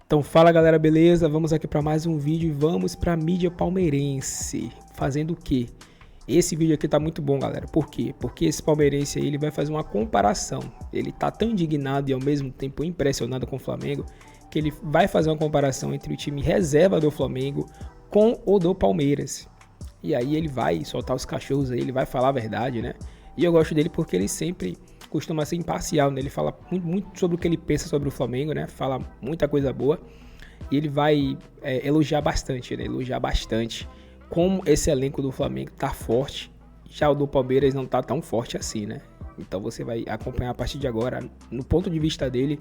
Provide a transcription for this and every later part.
Então fala galera, beleza? Vamos aqui para mais um vídeo e vamos para a mídia palmeirense. Fazendo o quê? Esse vídeo aqui tá muito bom, galera. Por quê? Porque esse palmeirense aí, ele vai fazer uma comparação. Ele tá tão indignado e ao mesmo tempo impressionado com o Flamengo, que ele vai fazer uma comparação entre o time reserva do Flamengo com o do Palmeiras. E aí ele vai soltar os cachorros aí, ele vai falar a verdade, né? E eu gosto dele porque ele sempre costuma ser imparcial, né? Ele fala muito sobre o que ele pensa sobre o Flamengo, né? Fala muita coisa boa. E ele vai elogiar bastante, né? Elogiar bastante como esse elenco do Flamengo tá forte. Já o do Palmeiras não tá tão forte assim, né? Então você vai acompanhar a partir de agora, no ponto de vista dele,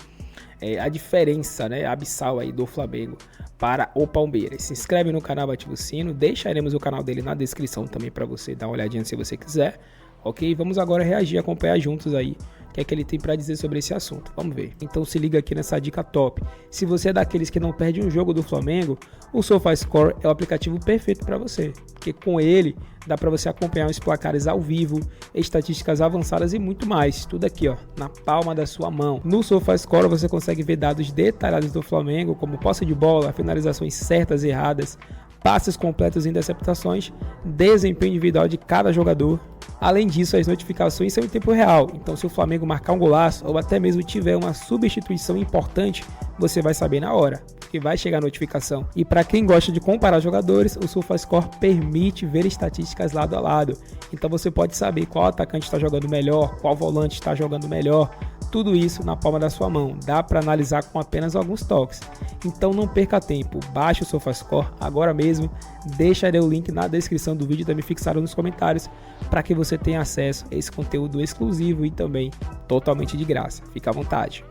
a diferença, né, abissal aí do Flamengo para o Palmeiras. Se inscreve no canal, ativa o sino, deixaremos o canal dele na descrição também para você dar uma olhadinha se você quiser. Ok? Vamos agora reagir, acompanhar juntos aí o que é que ele tem para dizer sobre esse assunto. Vamos ver. Então se liga aqui nessa dica top. Se você é daqueles que não perde um jogo do Flamengo, o SofaScore é o aplicativo perfeito para você. Porque com ele dá para você acompanhar os placares ao vivo, estatísticas avançadas e muito mais. Tudo aqui, ó, na palma da sua mão. No SofaScore você consegue ver dados detalhados do Flamengo, como posse de bola, finalizações certas e erradas, passes completos em interceptações, desempenho individual de cada jogador. Além disso, as notificações são em tempo real, então se o Flamengo marcar um golaço ou até mesmo tiver uma substituição importante, você vai saber na hora, porque vai chegar a notificação. E para quem gosta de comparar jogadores, o SofaScore permite ver estatísticas lado a lado. Então você pode saber qual atacante está jogando melhor, qual volante está jogando melhor. Tudo isso na palma da sua mão, dá para analisar com apenas alguns toques. Então não perca tempo, baixe o SofaScore agora mesmo, deixarei o link na descrição do vídeo e também fixaram nos comentários para que você tenha acesso a esse conteúdo exclusivo e também totalmente de graça. Fica à vontade.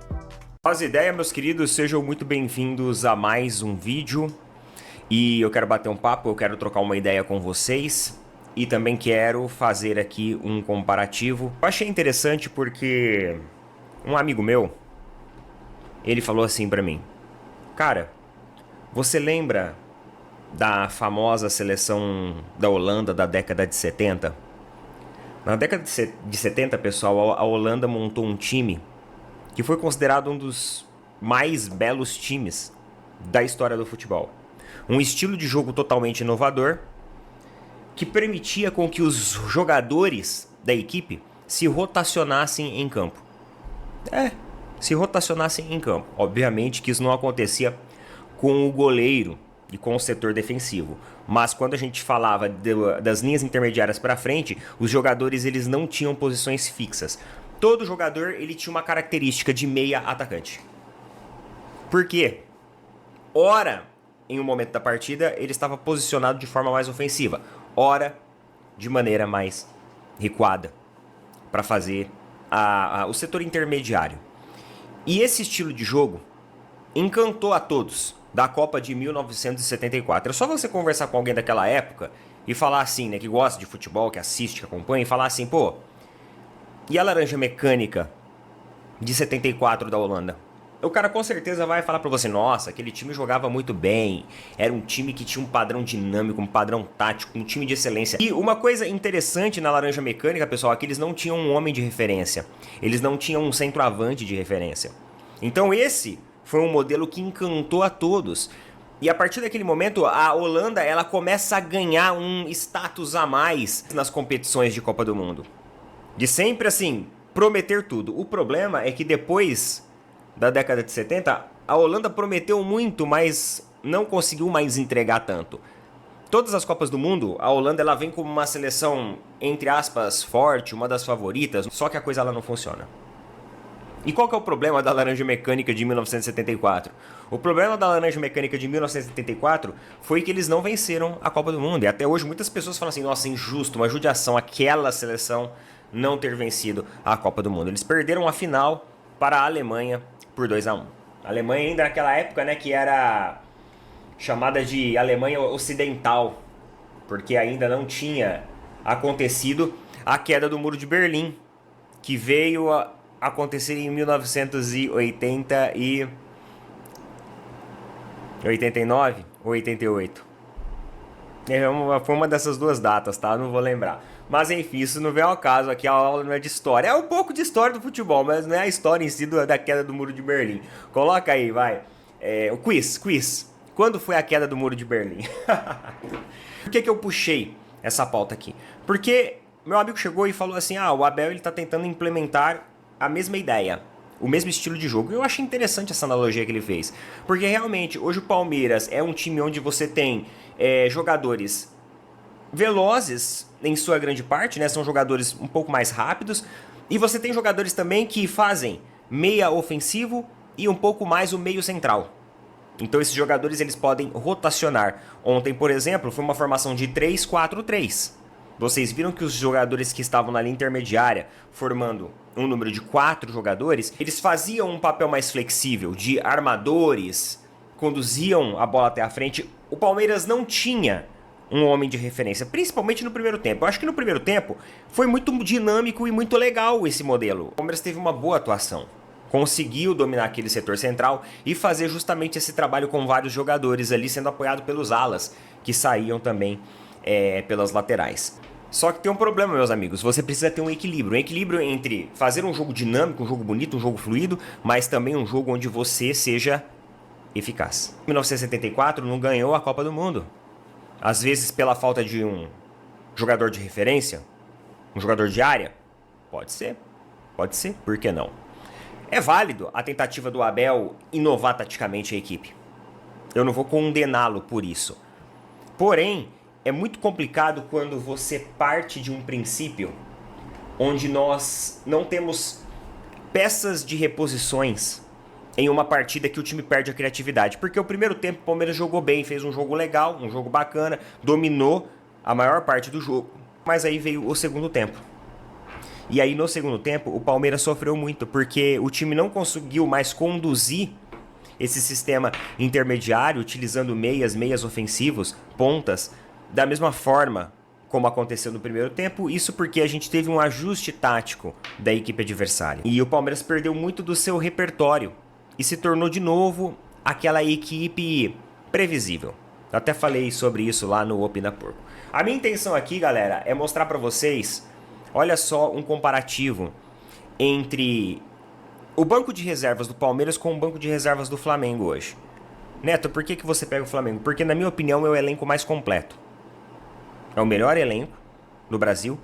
As ideias, meus queridos, sejam muito bem-vindos a mais um vídeo. E eu quero bater um papo, eu quero trocar uma ideia com vocês e também quero fazer aqui um comparativo. Eu achei interessante porque um amigo meu, ele falou assim pra mim: cara, você lembra da famosa seleção da Holanda da década de 70? Na década de 70, pessoal, a Holanda montou um time que foi considerado um dos mais belos times da história do futebol. Um estilo de jogo totalmente inovador que permitia com que os jogadores da equipe se rotacionassem em campo. Se rotacionassem em campo. Obviamente que isso não acontecia com o goleiro e com o setor defensivo. Mas quando a gente falava das linhas intermediárias para frente, os jogadores eles não tinham posições fixas. Todo jogador ele tinha uma característica de meia atacante. Por quê? Ora, em um momento da partida, ele estava posicionado de forma mais ofensiva. Ora, de maneira mais recuada, para fazer o setor intermediário. E esse estilo de jogo encantou a todos da Copa de 1974. É só você conversar com alguém daquela época e falar assim, né, que gosta de futebol, que assiste, que acompanha, e falar assim, pô, e a laranja mecânica de 74 da Holanda? O cara com certeza vai falar pra você, nossa, aquele time jogava muito bem, era um time que tinha um padrão dinâmico, um padrão tático, um time de excelência. E uma coisa interessante na laranja mecânica, pessoal, é que eles não tinham um homem de referência, eles não tinham um centroavante de referência. Então esse foi um modelo que encantou a todos. E a partir daquele momento, a Holanda ela começa a ganhar um status a mais nas competições de Copa do Mundo. De sempre, assim, prometer tudo. O problema é que depois da década de 70, a Holanda prometeu muito, mas não conseguiu mais entregar tanto. Todas as Copas do Mundo, a Holanda ela vem como uma seleção, entre aspas, forte, uma das favoritas, só que a coisa ela não funciona. E qual que é o problema da laranja mecânica de 1974? O problema da laranja mecânica de 1974 foi que eles não venceram a Copa do Mundo. E até hoje muitas pessoas falam assim, nossa, injusto, uma judiação, aquela seleção não ter vencido a Copa do Mundo. Eles perderam a final para a Alemanha por 2-1. A Alemanha ainda naquela época, né, que era chamada de Alemanha Ocidental, porque ainda não tinha acontecido a queda do Muro de Berlim, que veio a acontecer em 1989 ou 88. Foi uma dessas duas datas, tá? Não vou lembrar. Mas enfim, isso não vem ao caso, aqui a aula não é de história. É um pouco de história do futebol, mas não é a história em si da queda do Muro de Berlim. Coloca aí, vai. O quiz. Quando foi a queda do Muro de Berlim? Por que eu puxei essa pauta aqui? Porque meu amigo chegou e falou assim, o Abel ele tá tentando implementar a mesma ideia, o mesmo estilo de jogo. Eu achei interessante essa analogia que ele fez. Porque realmente, hoje o Palmeiras é um time onde você tem jogadores velozes em sua grande parte, né? São jogadores um pouco mais rápidos. E você tem jogadores também que fazem meia ofensivo e um pouco mais o meio central. Então esses jogadores eles podem rotacionar. Ontem, por exemplo, foi uma formação de 3-4-3. Vocês viram que os jogadores que estavam na linha intermediária, formando um número de 4 jogadores, eles faziam um papel mais flexível, de armadores, conduziam a bola até a frente. O Palmeiras não tinha um homem de referência, principalmente no primeiro tempo. Eu acho que no primeiro tempo foi muito dinâmico e muito legal esse modelo. O Palmeiras teve uma boa atuação. Conseguiu dominar aquele setor central e fazer justamente esse trabalho com vários jogadores ali, sendo apoiado pelos alas, que saíam também pelas laterais. Só que tem um problema, meus amigos, você precisa ter um equilíbrio entre fazer um jogo dinâmico, um jogo bonito, um jogo fluido, mas também um jogo onde você seja eficaz. Em 1974 não ganhou a Copa do Mundo. Às vezes pela falta de um jogador de referência, um jogador de área, pode ser, por que não? É válido a tentativa do Abel inovar taticamente a equipe. Eu não vou condená-lo por isso. Porém, é muito complicado quando você parte de um princípio onde nós não temos peças de reposições em uma partida que o time perde a criatividade. Porque o primeiro tempo o Palmeiras jogou bem, fez um jogo legal, um jogo bacana, dominou a maior parte do jogo. Mas aí veio o segundo tempo. E aí no segundo tempo o Palmeiras sofreu muito, porque o time não conseguiu mais conduzir esse sistema intermediário, utilizando meias ofensivos, pontas, da mesma forma como aconteceu no primeiro tempo. Isso porque a gente teve um ajuste tático da equipe adversária. E o Palmeiras perdeu muito do seu repertório e se tornou de novo aquela equipe previsível. Eu até falei sobre isso lá no Opina Porco. A minha intenção aqui, galera, é mostrar pra vocês, olha só, um comparativo entre o banco de reservas do Palmeiras com o banco de reservas do Flamengo hoje. Neto, por que você pega o Flamengo? Porque, na minha opinião, é o elenco mais completo. É o melhor elenco do Brasil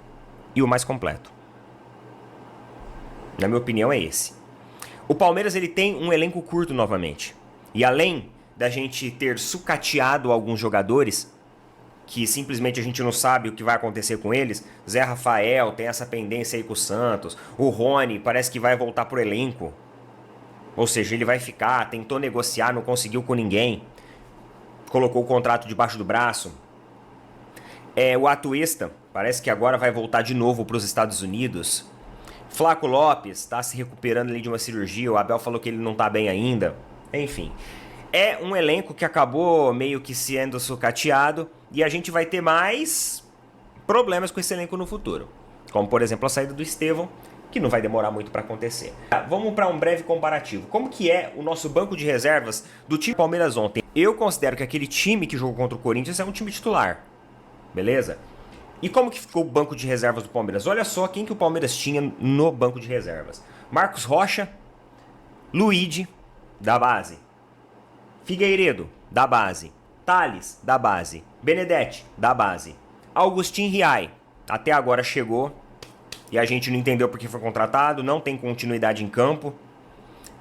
e o mais completo. Na minha opinião, é esse. O Palmeiras ele tem um elenco curto novamente. E além da gente ter sucateado alguns jogadores, que simplesmente a gente não sabe o que vai acontecer com eles, Zé Rafael tem essa pendência aí com o Santos, o Rony parece que vai voltar pro elenco. Ou seja, ele vai ficar, tentou negociar, não conseguiu com ninguém, colocou o contrato debaixo do braço. O Atuesta parece que agora vai voltar de novo para os Estados Unidos. Flaco Lopes está se recuperando ali de uma cirurgia, o Abel falou que ele não está bem ainda. Enfim, é um elenco que acabou meio que sendo sucateado e a gente vai ter mais problemas com esse elenco no futuro. Como, por exemplo, a saída do Estevão, que não vai demorar muito para acontecer. Vamos para um breve comparativo. Como que é o nosso banco de reservas do time Palmeiras ontem? Eu considero que aquele time que jogou contra o Corinthians é um time titular. Beleza? E como que ficou o banco de reservas do Palmeiras? Olha só quem que o Palmeiras tinha no banco de reservas. Marcos Rocha, Luigi, da base. Figueiredo, da base. Thales, da base. Benedetti, da base. Augustin Riai, até agora chegou e a gente não entendeu porque foi contratado, não tem continuidade em campo.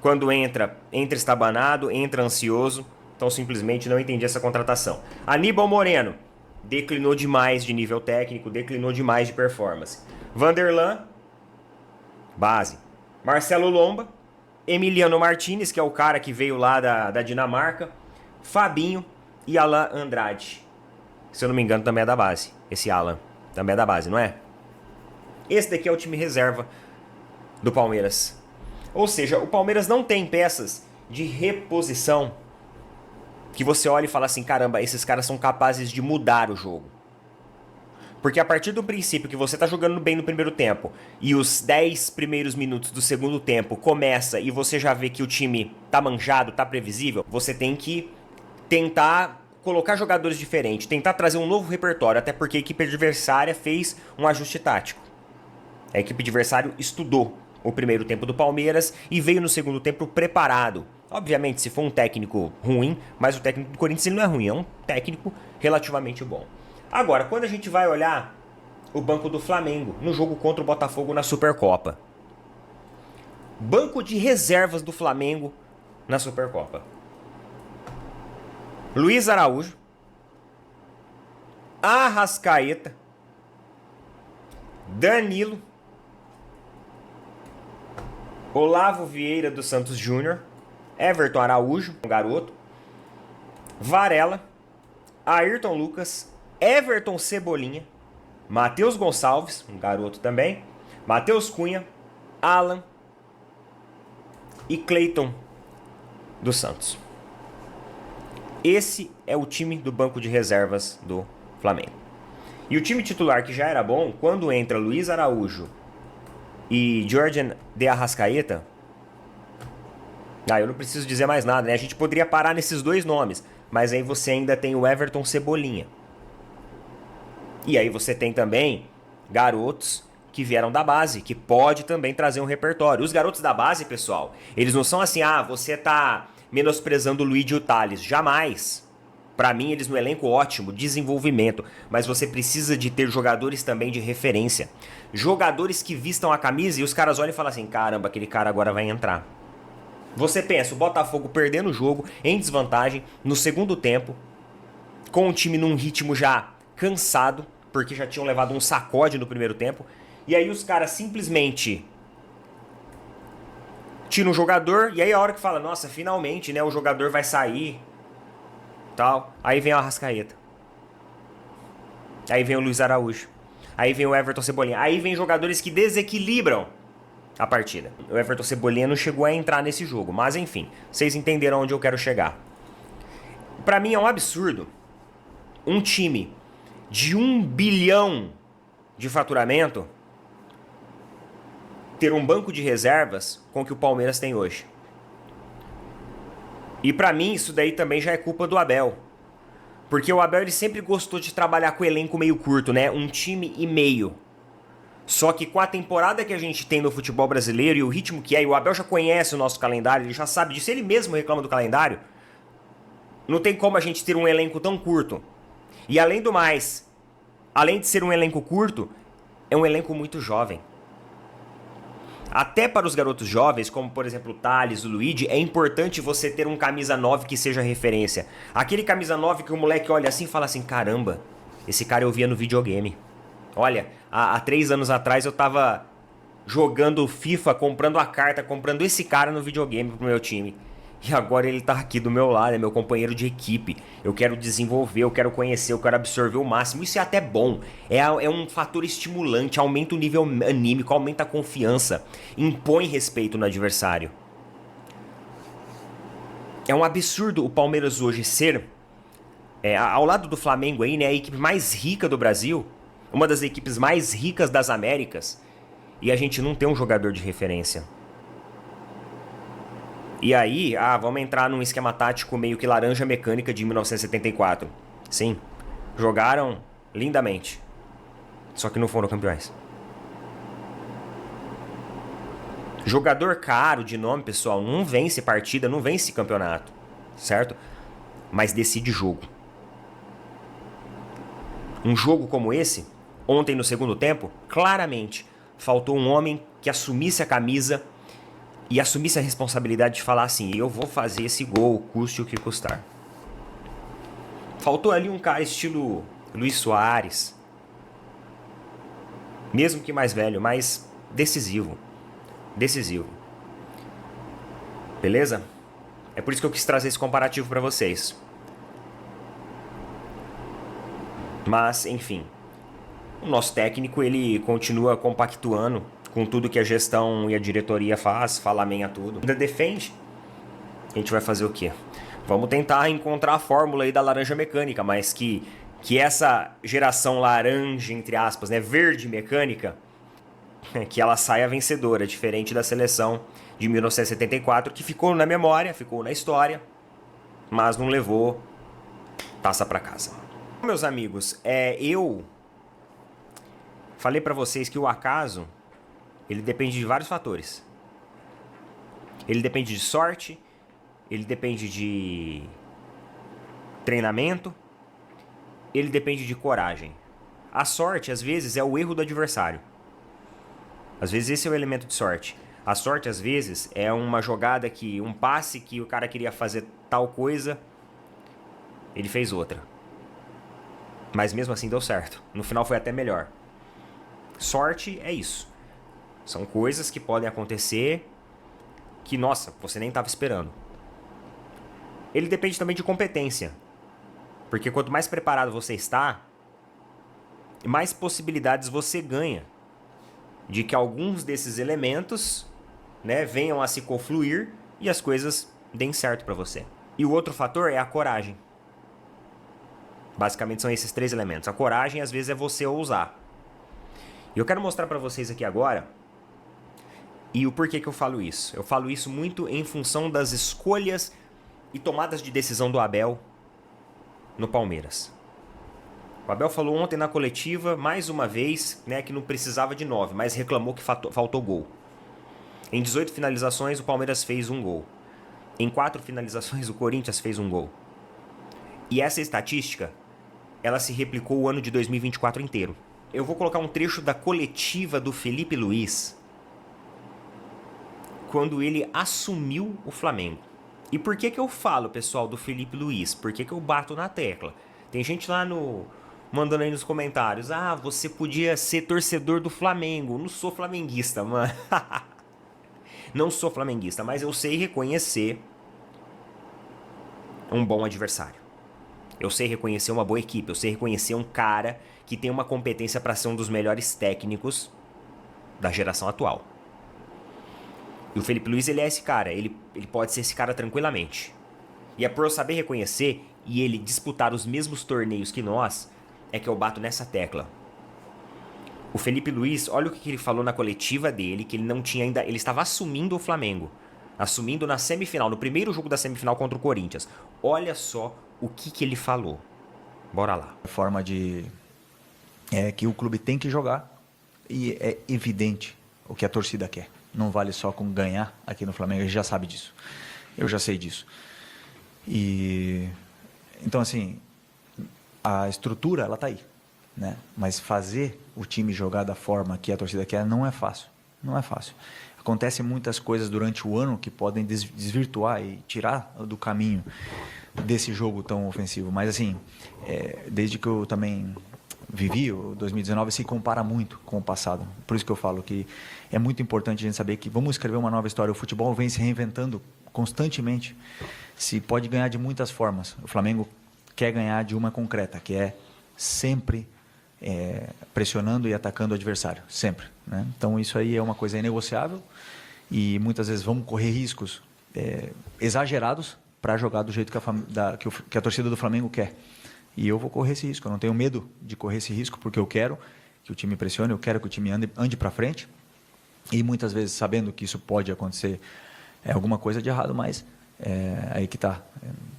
Quando entra estabanado, entra ansioso. Então simplesmente não entendi essa contratação. Aníbal Moreno, declinou demais de nível técnico, declinou demais de performance. Vanderlan, base. Marcelo Lomba, Emiliano Martinez, que é o cara que veio lá da Dinamarca, Fabinho e Alan Andrade. Se eu não me engano, também é da base. Esse Alan também é da base, não é? Esse daqui é o time reserva do Palmeiras. Ou seja, o Palmeiras não tem peças de reposição que você olha e fala assim, caramba, esses caras são capazes de mudar o jogo. Porque a partir do princípio que você tá jogando bem no primeiro tempo e os 10 primeiros minutos do segundo tempo começa e você já vê que o time tá manjado, tá previsível, você tem que tentar colocar jogadores diferentes, tentar trazer um novo repertório, até porque a equipe adversária fez um ajuste tático. A equipe adversária estudou o primeiro tempo do Palmeiras e veio no segundo tempo preparado. Obviamente, se for um técnico ruim, mas o técnico do Corinthians ele não é ruim, é um técnico relativamente bom. Agora, quando a gente vai olhar o banco do Flamengo no jogo contra o Botafogo na Supercopa. Banco de reservas do Flamengo na Supercopa. Luiz Araújo, Arrascaeta, Danilo, Olavo Vieira dos Santos Júnior, Everton Araújo, um garoto, Varela, Ayrton Lucas, Everton Cebolinha, Matheus Gonçalves, um garoto também, Matheus Cunha, Alan e Cleiton dos Santos. Esse é o time do banco de reservas do Flamengo. E o time titular, que já era bom, quando entra Luiz Araújo e Jordan de Arrascaeta, eu não preciso dizer mais nada, né? A gente poderia parar nesses dois nomes, mas aí você ainda tem o Everton Cebolinha. E aí você tem também garotos que vieram da base, que pode também trazer um repertório. Os garotos da base, pessoal, eles não são assim, você tá menosprezando o Luigi e o Thales. Jamais. Pra mim, eles no elenco ótimo, desenvolvimento. Mas você precisa de ter jogadores também de referência. Jogadores que vistam a camisa e os caras olham e falam assim, caramba, aquele cara agora vai entrar. Você pensa, o Botafogo perdendo o jogo, em desvantagem, no segundo tempo, com o time num ritmo já cansado, porque já tinham levado um sacode no primeiro tempo, e aí os caras simplesmente tiram o jogador, e aí a hora que fala, nossa, finalmente, né, o jogador vai sair, tal, aí vem o Arrascaeta, aí vem o Luiz Araújo, aí vem o Everton Cebolinha, aí vem jogadores que desequilibram a partida. O Everton Cebolinha não chegou a entrar nesse jogo, mas enfim, vocês entenderam onde eu quero chegar. Pra mim é um absurdo um time de 1 bilhão de faturamento ter um banco de reservas com o que o Palmeiras tem hoje. E pra mim isso daí também já é culpa do Abel. Porque o Abel ele sempre gostou de trabalhar com elenco meio curto, né? Um time e meio. Só que com a temporada que a gente tem no futebol brasileiro e o ritmo que é, e o Abel já conhece o nosso calendário, ele já sabe disso, ele mesmo reclama do calendário, não tem como a gente ter um elenco tão curto. E além do mais, além de ser um elenco curto, é um elenco muito jovem. Até para os garotos jovens, como por exemplo o Thales, o Luigi, é importante você ter um camisa 9 que seja referência. Aquele camisa 9 que o moleque olha assim e fala assim, caramba, esse cara eu via no videogame. Olha, há 3 anos atrás eu tava jogando FIFA, comprando a carta, comprando esse cara no videogame pro meu time. E agora ele tá aqui do meu lado, é meu companheiro de equipe. Eu quero desenvolver, eu quero conhecer, eu quero absorver o máximo. Isso é até bom. É um fator estimulante, aumenta o nível anímico, aumenta a confiança, impõe respeito no adversário. É um absurdo o Palmeiras hoje ser, ao lado do Flamengo aí, né, a equipe mais rica do Brasil, uma das equipes mais ricas das Américas, e a gente não tem um jogador de referência. E aí, vamos entrar num esquema tático meio que laranja mecânica de 1974. Sim, jogaram lindamente, só que não foram campeões. Jogador caro de nome, pessoal, não vence partida, não vence campeonato, certo? Mas decide jogo. Um jogo como esse, ontem no segundo tempo, claramente faltou um homem que assumisse a camisa e assumisse a responsabilidade de falar assim, eu vou fazer esse gol, custe o que custar. Faltou ali um cara estilo Luis Soares, mesmo que mais velho, mas decisivo. Decisivo. Beleza? É por isso que eu quis trazer esse comparativo para vocês. Mas, enfim, o nosso técnico, ele continua compactuando com tudo que a gestão e a diretoria faz, fala amém a tudo. Ainda defende. A gente vai fazer o quê? Vamos tentar encontrar a fórmula aí da laranja mecânica, mas que essa geração laranja, entre aspas, né, verde mecânica, que ela saia vencedora, diferente da seleção de 1974, que ficou na memória, ficou na história, mas não levou taça para casa. Meus amigos, eu falei para vocês que o acaso, ele depende de vários fatores. Ele depende de sorte, ele depende de treinamento, ele depende de coragem. A sorte, às vezes, é o erro do adversário. Às vezes esse é o elemento de sorte. A sorte, às vezes, é uma jogada que, um passe que o cara queria fazer tal coisa, ele fez outra. Mas mesmo assim deu certo. No final foi até melhor. Sorte é isso. São coisas que podem acontecer que, nossa, você nem estava esperando. Ele depende também de competência. Porque quanto mais preparado você está, mais possibilidades você ganha de que alguns desses elementos, né, venham a se confluir e as coisas deem certo para você. E o outro fator é a coragem. Basicamente são esses 3 elementos. A coragem, às vezes, é você ousar. E eu quero mostrar para vocês aqui agora e o porquê que eu falo isso. Eu falo isso muito em função das escolhas e tomadas de decisão do Abel no Palmeiras. O Abel falou ontem na coletiva, mais uma vez, né, que não precisava de 9, mas reclamou que faltou gol. Em 18 finalizações, o Palmeiras fez um gol. Em 4 finalizações, o Corinthians fez um gol. E essa estatística, ela se replicou o ano de 2024 inteiro. Eu vou colocar um trecho da coletiva do Felipe Luiz, quando ele assumiu o Flamengo. E por que eu falo, pessoal, do Felipe Luiz? Por que eu bato na tecla? Tem gente lá mandando aí nos comentários: ah, você podia ser torcedor do Flamengo. Não sou flamenguista, mano. Não sou flamenguista, mas eu sei reconhecer um bom adversário. Eu sei reconhecer uma boa equipe. Eu sei reconhecer um cara que tem uma competência para ser um dos melhores técnicos da geração atual. E o Felipe Luiz, ele é esse cara. Ele pode ser esse cara tranquilamente. E é por eu saber reconhecer e ele disputar os mesmos torneios que nós, é que eu bato nessa tecla. O Felipe Luiz, olha o que ele falou na coletiva dele, que ele não tinha ainda... Ele estava assumindo o Flamengo. Assumindo na semifinal, no primeiro jogo da semifinal contra o Corinthians. Olha só o que ele falou. Bora lá. A forma de... que o clube tem que jogar e é evidente o que a torcida quer. Não vale só com ganhar aqui no Flamengo, a gente já sabe disso. Eu já sei disso. E então, assim, a estrutura, ela tá aí, né? Mas fazer o time jogar da forma que a torcida quer não é fácil. Não é fácil. Acontecem muitas coisas durante o ano que podem desvirtuar e tirar do caminho desse jogo tão ofensivo. Mas, assim, desde que eu também vivi, o 2019 se compara muito com o passado. Por isso que eu falo que é muito importante a gente saber que vamos escrever uma nova história. O futebol vem se reinventando constantemente. Se pode ganhar de muitas formas. O Flamengo quer ganhar de uma concreta, que é sempre pressionando e atacando o adversário. Sempre, né? Então isso aí é uma coisa inegociável e muitas vezes vamos correr riscos exagerados para jogar do jeito que a torcida do Flamengo quer. E eu vou correr esse risco. Eu não tenho medo de correr esse risco porque eu quero que o time pressione, eu quero que o time ande para frente. E muitas vezes sabendo que isso pode acontecer alguma coisa de errado, mas aí que tá.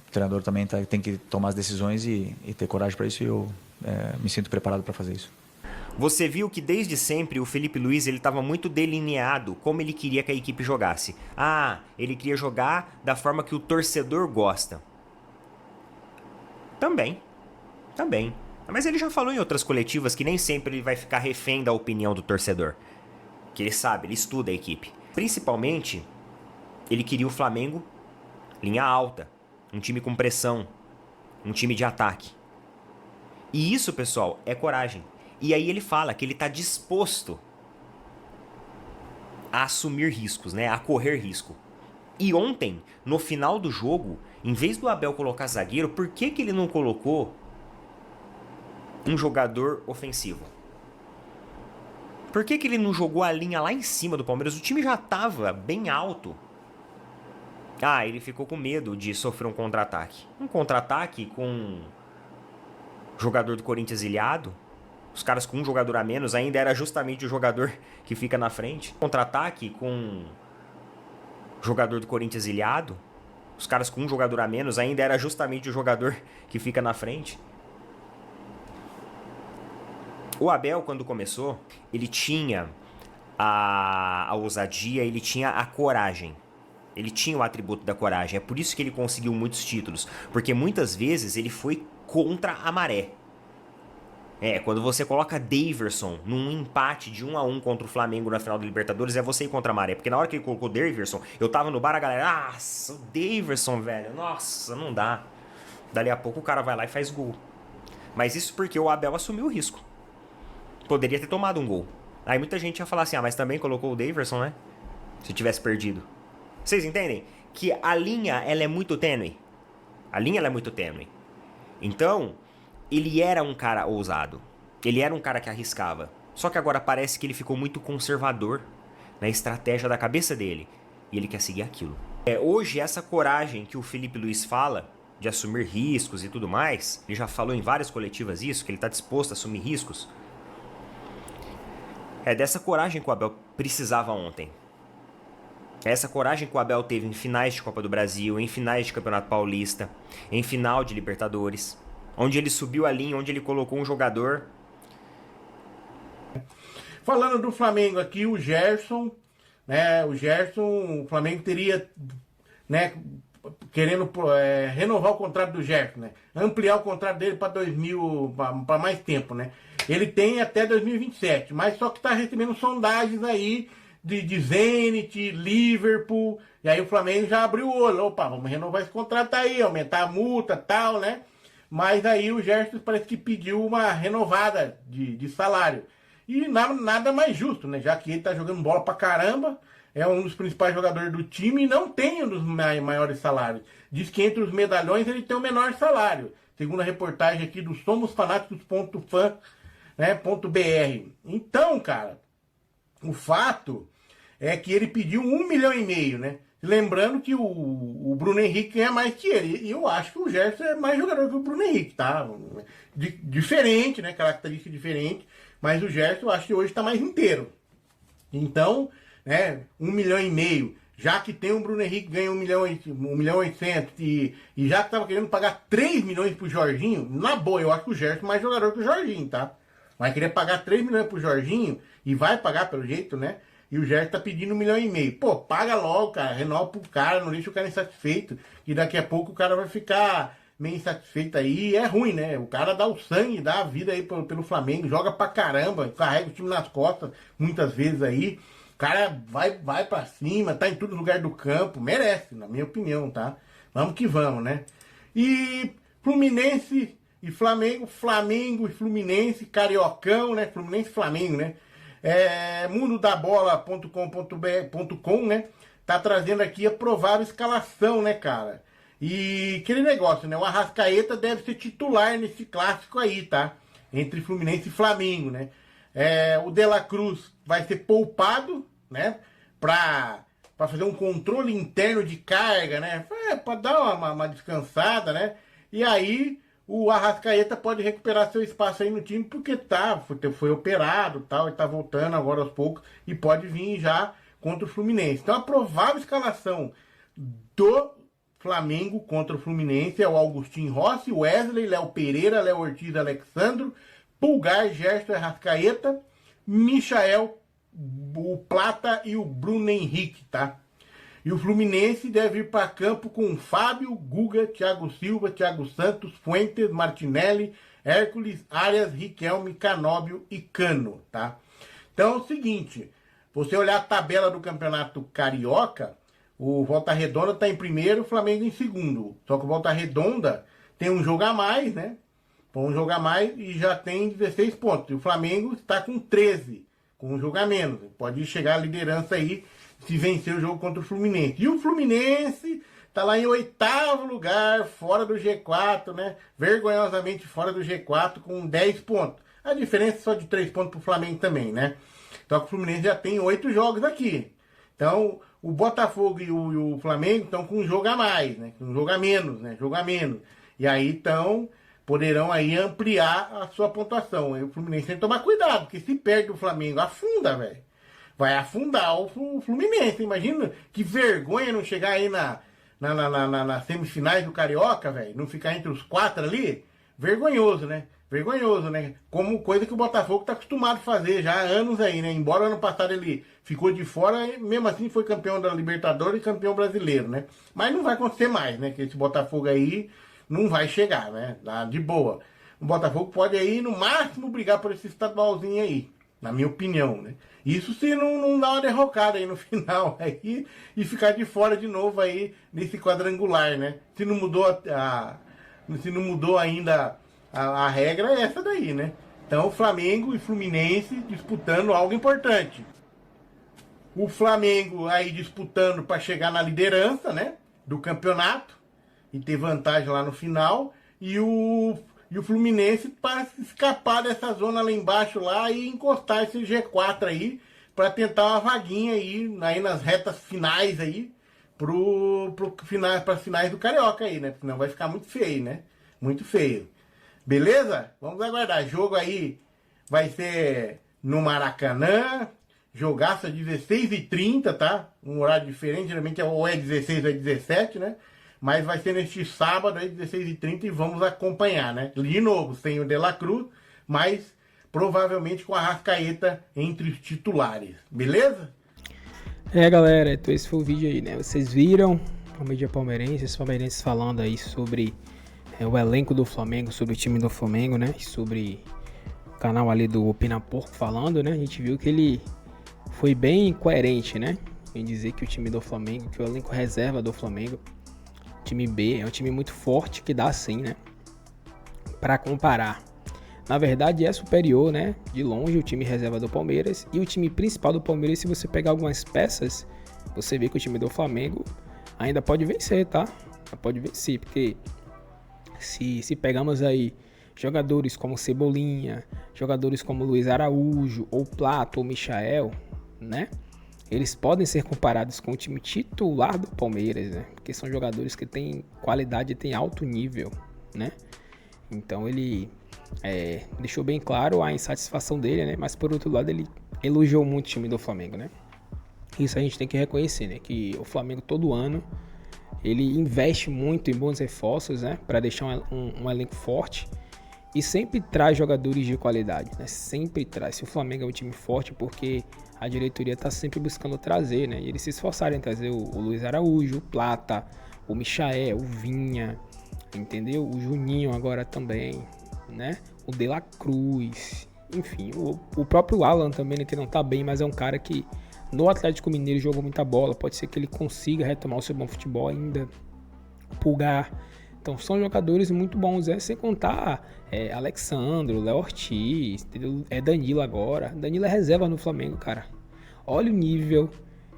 O treinador também tem que tomar as decisões e ter coragem para isso e eu me sinto preparado para fazer isso. Você viu que desde sempre o Felipe Luiz estava muito delineado como ele queria que a equipe jogasse. Ah, ele queria jogar da forma que o torcedor gosta. Também. Mas ele já falou em outras coletivas que nem sempre ele vai ficar refém da opinião do torcedor. Que ele sabe, ele estuda a equipe. Principalmente, ele queria o Flamengo linha alta, um time com pressão, um time de ataque. E isso, pessoal, é coragem. E aí ele fala que ele está disposto a assumir riscos, né? A correr risco. E ontem, no final do jogo, em vez do Abel colocar zagueiro, por que ele não colocou um jogador ofensivo? Por que ele não jogou a linha lá em cima do Palmeiras? O time já estava bem alto. Ah, ele ficou com medo de sofrer um contra-ataque. Um contra-ataque com jogador do Corinthians ilhado. Os caras com um jogador a menos ainda era justamente o jogador que fica na frente. Contra-ataque com jogador do Corinthians ilhado. Os caras com um jogador a menos ainda era justamente o jogador que fica na frente. O Abel, quando começou, ele tinha a ousadia, ele tinha a coragem. Ele tinha o atributo da coragem. É por isso que ele conseguiu muitos títulos. Porque muitas vezes ele foi contra a maré. Quando você coloca Daverson num empate de 1-1 contra o Flamengo na final da Libertadores, é você ir contra a maré. Porque na hora que ele colocou o Daverson, eu tava no bar, a galera, nossa, o Daverson, velho, nossa, não dá. Dali a pouco o cara vai lá e faz gol. Mas isso porque o Abel assumiu o risco. Poderia ter tomado um gol. Aí muita gente ia falar assim, mas também colocou o Daverson, né? Se tivesse perdido. Vocês entendem? Que a linha, ela é muito tênue. A linha, ela é muito tênue. Então, ele era um cara ousado. Ele era um cara que arriscava. Só que agora parece que ele ficou muito conservador na estratégia da cabeça dele. E ele quer seguir aquilo. Hoje, essa coragem que o Felipe Luiz fala, de assumir riscos e tudo mais, ele já falou em várias coletivas isso, que ele está disposto a assumir riscos. É dessa coragem que o Abel precisava ontem. É essa coragem que o Abel teve em finais de Copa do Brasil, em finais de Campeonato Paulista, em final de Libertadores, onde ele subiu a linha, onde ele colocou um jogador. Falando do Flamengo aqui, o Gerson, né? O Flamengo teria, né, querendo renovar o contrato do Gerson, né? Ampliar o contrato dele para mais tempo, né? Ele tem até 2027, mas só que está recebendo sondagens aí de Zenit, Liverpool, e aí o Flamengo já abriu o olho, opa, vamos renovar esse contrato aí, aumentar a multa e tal, né? Mas aí o Gerson parece que pediu uma renovada de salário. E nada mais justo, né? Já que ele tá jogando bola pra caramba, é um dos principais jogadores do time e não tem um dos maiores salários. Diz que entre os medalhões ele tem o menor salário. Segundo a reportagem aqui do somosfanáticos.fan, né, .br. Então, cara, o fato é que ele pediu 1,5 milhão, né? Lembrando que o Bruno Henrique ganha mais que ele. E eu acho que o Gerson é mais jogador que o Bruno Henrique, tá? Diferente, né? Característica diferente. Mas o Gerson eu acho que hoje está mais inteiro. Então, né? 1,5 milhão. Já que tem o Bruno Henrique que ganha 1,8 milhão e já que estava querendo pagar 3 milhões pro Jorginho, na boa, eu acho que o Gerson é mais jogador que o Jorginho, tá? Vai querer pagar 3 milhões pro Jorginho e vai pagar pelo jeito, né? E o Gerson tá pedindo 1,5 milhão. Pô, paga logo, cara. Renova pro cara, não deixa o cara insatisfeito. E daqui a pouco o cara vai ficar meio insatisfeito aí. E é ruim, né? O cara dá o sangue, dá a vida aí pelo Flamengo, joga pra caramba, carrega o time nas costas muitas vezes aí. O cara vai pra cima, tá em todo lugar do campo. Merece, na minha opinião, tá? Vamos que vamos, né? E Fluminense e Flamengo, Flamengo e Fluminense, Cariocão, né? Fluminense e Flamengo, né? mundodabola.com.br, né? Tá trazendo aqui a provável escalação, né, cara? E aquele negócio, né? O Arrascaeta deve ser titular nesse clássico aí, tá? Entre Fluminense e Flamengo, né? O De La Cruz vai ser poupado, né? Pra fazer um controle interno de carga, né? Pra dar uma descansada, né? E aí o Arrascaeta pode recuperar seu espaço aí no time, porque foi operado tal, e tá voltando agora aos poucos, e pode vir já contra o Fluminense. Então a provável escalação do Flamengo contra o Fluminense é o Augustinho Rossi, Wesley, Léo Pereira, Léo Ortiz, Alexandro, Pulgar, Gerson, Arrascaeta, Michael, o Plata e o Bruno Henrique, tá? E o Fluminense deve ir para campo com Fábio, Guga, Thiago Silva, Thiago Santos, Fuentes, Martinelli, Hércules, Arias, Riquelme, Canóbio e Cano, tá? Então é o seguinte, você olhar a tabela do Campeonato Carioca, o Volta Redonda está em primeiro, o Flamengo em segundo. Só que o Volta Redonda tem um jogo a mais, né? Um jogo a mais e já tem 16 pontos. E o Flamengo está com 13, com um jogo a menos. Pode chegar à liderança aí se vencer o jogo contra o Fluminense. E o Fluminense tá lá em 8º lugar, fora do G4, né? Vergonhosamente fora do G4, com 10 pontos. A diferença é só de 3 pontos pro Flamengo também, né? Então o Fluminense já tem 8 jogos aqui. Então o Botafogo e o Flamengo estão com um jogo a mais, né? Um jogo a menos, né? Jogo a menos. E aí então poderão aí ampliar a sua pontuação. E o Fluminense tem que tomar cuidado, porque se perde o Flamengo, afunda, velho. Vai afundar o Fluminense. Imagina que vergonha não chegar aí nas semifinais do Carioca, velho. Não ficar entre os 4 ali. vergonhoso, né? Vergonhoso, né? Como coisa que o Botafogo tá acostumado a fazer já há anos aí, né? Embora ano passado ele ficou de fora, mesmo assim foi campeão da Libertadores e campeão brasileiro, né? Mas não vai acontecer mais, né? Que esse Botafogo aí não vai chegar, né? De boa. O Botafogo pode aí, no máximo, brigar por esse estadualzinho aí, na minha opinião, né? Isso se não dá uma derrocada aí no final aí e ficar de fora de novo aí nesse quadrangular, né? Se não mudou se não mudou ainda a regra é essa daí, né? Então Flamengo e Fluminense disputando algo importante. O Flamengo aí disputando para chegar na liderança, né? Do campeonato e ter vantagem lá no final. E o Fluminense para escapar dessa zona lá embaixo lá e encostar esse G4 aí para tentar uma vaguinha aí nas retas finais aí para as finais do Carioca aí, né? Senão vai ficar muito feio, né? Muito feio. Beleza? Vamos aguardar. Jogo aí vai ser no Maracanã. Jogaço às 16h30, tá? Um horário diferente. Geralmente ou é 16 ou é 17, né? Mas vai ser neste sábado aí, 16h30, e vamos acompanhar, né? De novo, sem o De La Cruz, mas provavelmente com a Arrascaeta entre os titulares. Beleza? Galera, então esse foi o vídeo aí, né? Vocês viram a mídia palmeirense, os palmeirenses falando aí sobre o elenco do Flamengo, sobre o time do Flamengo, né? Sobre o canal ali do Opina Porco falando, né? A gente viu que ele foi bem coerente, né? Em dizer que o time do Flamengo, que o elenco reserva do Flamengo, time B, é um time muito forte que dá sim, né? Para comparar. Na verdade é superior, né? De longe o time reserva do Palmeiras e o time principal do Palmeiras. Se você pegar algumas peças, você vê que o time do Flamengo ainda pode vencer, tá? Pode vencer, porque se pegamos aí jogadores como Cebolinha, jogadores como Luiz Araújo, ou Plato, ou Michael, né? Eles podem ser comparados com o time titular do Palmeiras, né? Porque são jogadores que têm qualidade e têm alto nível, né? Então ele deixou bem claro a insatisfação dele, né? Mas por outro lado ele elogiou muito o time do Flamengo, né? Isso a gente tem que reconhecer, né? Que o Flamengo todo ano ele investe muito em bons reforços, né? Para deixar um elenco forte. E sempre traz jogadores de qualidade, né? Sempre traz. Se o Flamengo é um time forte, porque a diretoria tá sempre buscando trazer, né? E eles se esforçaram em trazer o Luiz Araújo, o Plata, o Michael, o Vinha, entendeu? O Juninho agora também, né? O De La Cruz, enfim, o próprio Alan também, né? Que não tá bem, mas é um cara que no Atlético Mineiro jogou muita bola. Pode ser que ele consiga retomar o seu bom futebol ainda. Pulgar. Então são jogadores muito bons, sem contar Alexandro, Léo Ortiz, Danilo agora. Danilo é reserva no Flamengo, cara. Olha o nível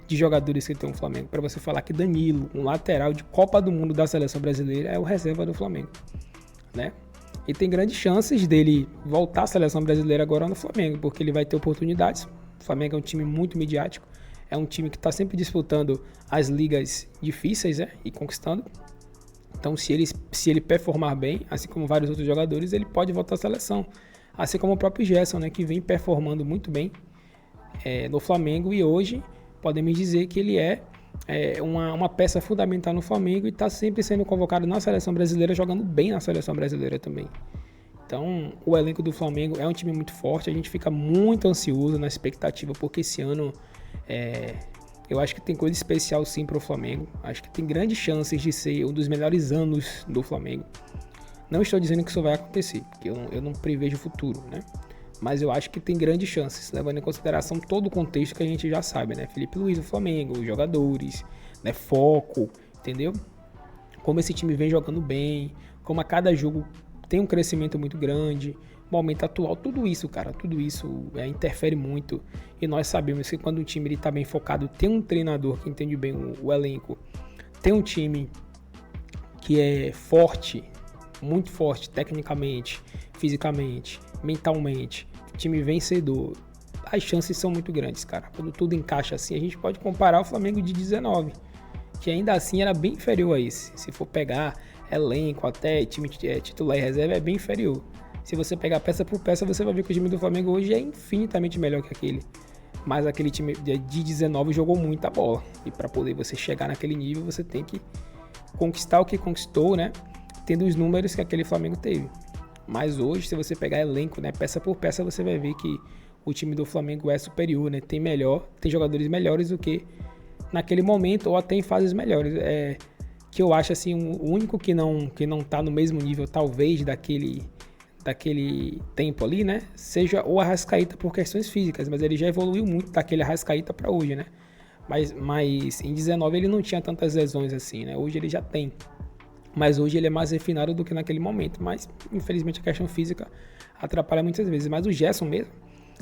de jogadores que tem o Flamengo para você falar que Danilo, um lateral de Copa do Mundo da Seleção Brasileira, é o reserva do Flamengo, né? E tem grandes chances dele voltar à Seleção Brasileira agora no Flamengo, porque ele vai ter oportunidades. O Flamengo é um time muito midiático, é um time que está sempre disputando as ligas difíceis, e conquistando. Então, se ele performar bem, assim como vários outros jogadores, ele pode voltar à seleção. Assim como o próprio Gerson, né, que vem performando muito bem no Flamengo. E hoje, podemos dizer que ele é uma peça fundamental no Flamengo e está sempre sendo convocado na seleção brasileira, jogando bem na seleção brasileira também. Então, o elenco do Flamengo é um time muito forte. A gente fica muito ansioso na expectativa, porque esse ano eu acho que tem coisa especial sim para o Flamengo. Acho que tem grandes chances de ser um dos melhores anos do Flamengo. Não estou dizendo que isso vai acontecer, porque eu não prevejo o futuro, né? Mas eu acho que tem grandes chances, levando em consideração todo o contexto que a gente já sabe, né? Felipe Luiz, o Flamengo, os jogadores, né? Foco, entendeu? Como esse time vem jogando bem, como a cada jogo tem um crescimento muito grande. O momento atual, tudo isso, cara, tudo isso interfere muito. E nós sabemos que quando um time está bem focado, tem um treinador que entende bem o elenco, tem um time que é forte, muito forte, tecnicamente, fisicamente, mentalmente, time vencedor, as chances são muito grandes, cara. Quando tudo encaixa assim, a gente pode comparar o Flamengo de 19, que ainda assim era bem inferior a esse. Se for pegar elenco, até time titular e reserva, é bem inferior. Se você pegar peça por peça, você vai ver que o time do Flamengo hoje é infinitamente melhor que aquele. Mas aquele time de 19 jogou muita bola. E para poder você chegar naquele nível, você tem que conquistar o que conquistou, né? Tendo os números que aquele Flamengo teve. Mas hoje, se você pegar elenco, né, peça por peça, você vai ver que o time do Flamengo é superior, né? Tem jogadores melhores do que naquele momento ou até em fases melhores. Que eu acho assim, o único que não tá no mesmo nível, talvez, daquele tempo ali, né? Seja o Arrascaeta por questões físicas, mas ele já evoluiu muito daquele Arrascaeta para hoje, né? Mas em 19 ele não tinha tantas lesões assim, né? Hoje ele já tem. Mas hoje ele é mais refinado do que naquele momento. Mas, infelizmente, a questão física atrapalha muitas vezes. Mas o Gerson mesmo,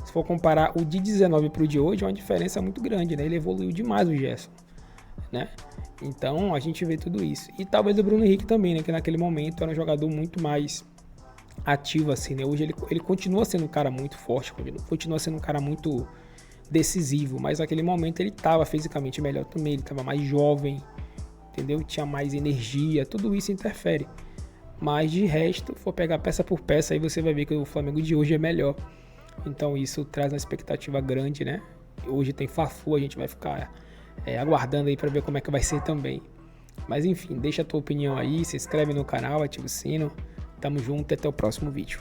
se for comparar o de 19 para o de hoje, é uma diferença muito grande, né? Ele evoluiu demais, o Gerson, né? Então, a gente vê tudo isso. E talvez o Bruno Henrique também, né? Que naquele momento era um jogador muito mais ativo, assim, né? Hoje ele continua sendo um cara muito forte, continua sendo um cara muito decisivo. Mas naquele momento ele estava fisicamente melhor também. Ele estava mais jovem, entendeu? Tinha mais energia, tudo isso interfere. Mas de resto, for pegar peça por peça, aí você vai ver que o Flamengo de hoje é melhor. Então isso traz uma expectativa grande, né? Hoje tem Fla-Flu, a gente vai ficar aguardando aí para ver como é que vai ser também. Mas enfim, deixa a tua opinião aí, se inscreve no canal, ativa o sino. Tamo junto e até o próximo vídeo.